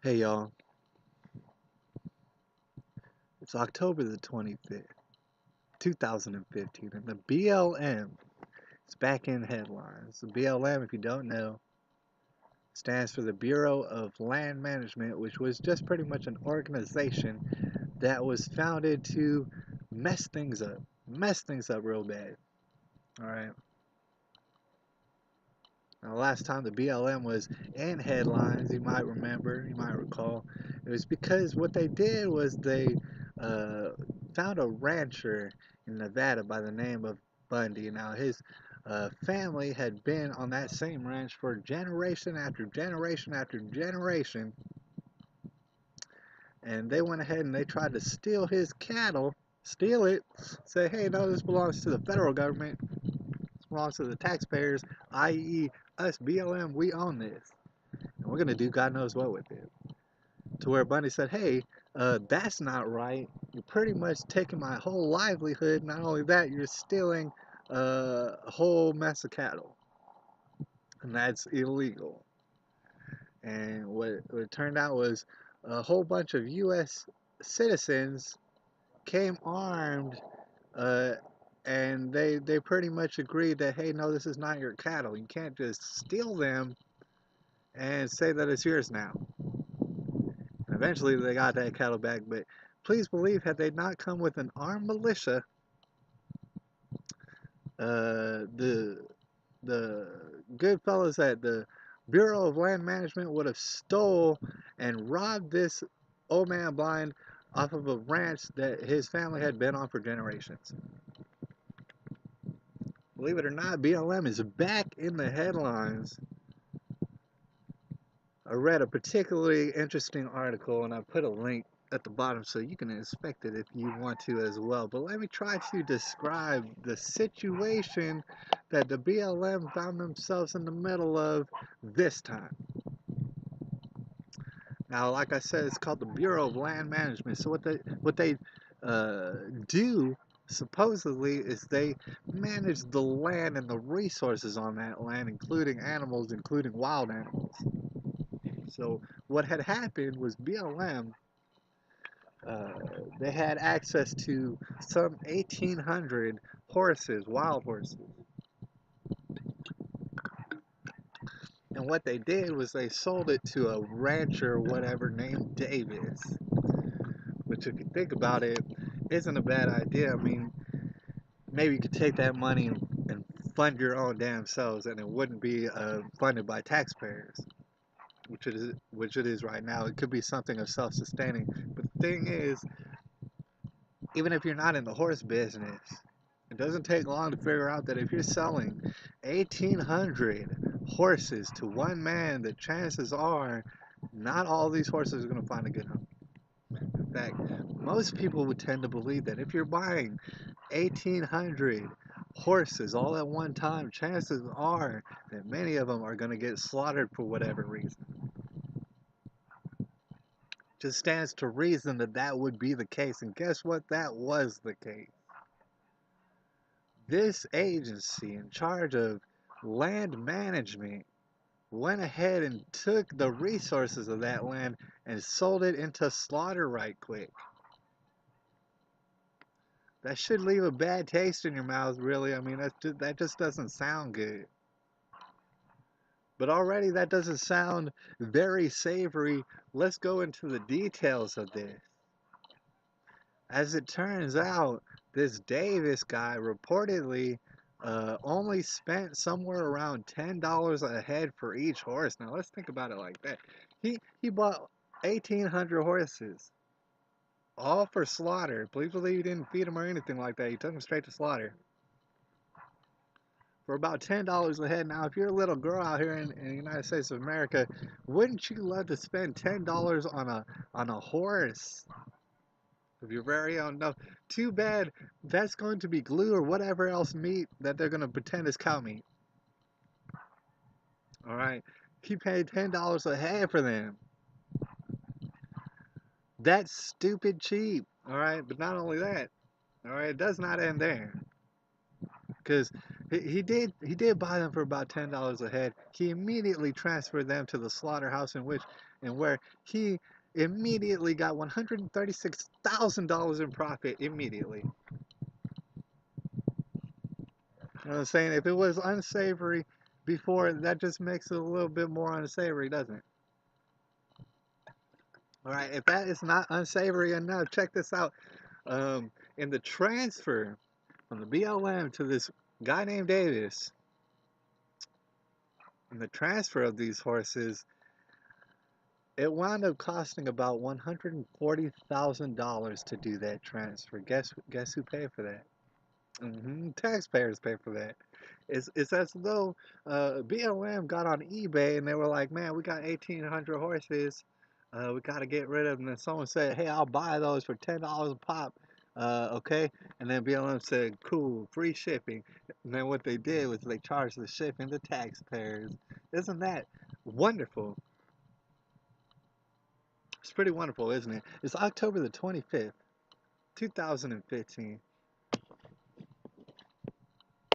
Hey y'all, it's October the 25th, 2015, and the BLM is back in headlines. The BLM, if you don't know, stands for the Bureau of Land Management, which was just pretty much an organization that was founded to mess things up real bad. Alright, now last time the BLM was in headlines, you might remember, you might recall, it was because what they did was they uh, found a rancher in Nevada by the name of Bundy. Now, his family had been on that same ranch for generation after generation after generation, and they went ahead and they tried to steal his cattle, steal it, say, hey, no, this belongs to the federal government, this belongs to the taxpayers, i.e., us BLM, we own this, and we're going to do God knows what with it. To where Bundy said, hey, that's not right. You're pretty much taking my whole livelihood. Not only that, you're stealing a whole mess of cattle. And that's illegal. And what it turned out was a whole bunch of U.S. citizens came armed, uh, and they pretty much agreed that, hey, no, this is not your cattle. You can't just steal them and say that it's yours now. And eventually they got that cattle back, but please believe, had they not come with an armed militia, the good fellas at the Bureau of Land Management would have stole and robbed this old man blind off of a ranch that his family had been on for generations. Believe it or not, BLM is back in the headlines. I read a particularly interesting article, and I put a link at the bottom so you can inspect it if you want to as well. But let me try to describe the situation that the BLM found themselves in the middle of this time. Now, like I said, it's called the Bureau of Land Management. So what they do supposedly is they manage the land and the resources on that land, including animals, including wild animals. So what had happened was BLM, uh, they had access to some 1,800 horses, wild horses. And what they did was they sold it to a rancher, whatever, named Davis. Which, if you think about it, isn't a bad idea. I mean, maybe you could take that money and fund your own damn selves, and it wouldn't be funded by taxpayers, which it is right now. It could be something of self-sustaining. But the thing is, even if you're not in the horse business, it doesn't take long to figure out that if you're selling 1,800 horses to one man, the chances are not all these horses are going to find a good home. In fact, most people would tend to believe that if you're buying 1,800 horses all at one time, chances are that many of them are going to get slaughtered for whatever reason. Just stands to reason that that would be the case. And guess what? That was the case. This agency in charge of land management went ahead and took the resources of that land and sold it into slaughter right quick. That should leave a bad taste in your mouth, really. I mean, that just doesn't sound good. But already that doesn't sound very savory. Let's go into the details of this. As it turns out, this Davis guy reportedly only spent somewhere around $10 a head for each horse. Now let's think about it like that. He bought 1,800 horses, all for slaughter. Please believe he didn't feed them or anything like that. He took them straight to slaughter for about $10 a head. Now, if you're a little girl out here in the United States of America, wouldn't you love to spend $10 on a horse of your very own? No, too bad. That's going to be glue or whatever else meat that they're going to pretend is cow meat. All right, he paid $10 a head for them. That's stupid cheap. All right, but not only that. All right, it does not end there. Because He did buy them for about $10 a head. He immediately transferred them to the slaughterhouse and where he immediately got $136,000 in profit immediately. You know what I'm saying? If it was unsavory before, that just makes it a little bit more unsavory, doesn't it? All right, if that is not unsavory enough, check this out. In the transfer from the BLM to this guy named Davis, in the transfer of these horses, it wound up costing about $140,000 to do that transfer. Guess who paid for that? Taxpayers pay for that. It's as though BLM got on eBay and they were like, man, we got 1,800 horses. We got to get rid of them. And someone said, hey, I'll buy those for $10 a pop. Okay. And then BLM said, cool, free shipping. And then what they did was they charged the shipping to taxpayers. Isn't that wonderful? It's pretty wonderful, isn't it? It's October the 25th, 2015.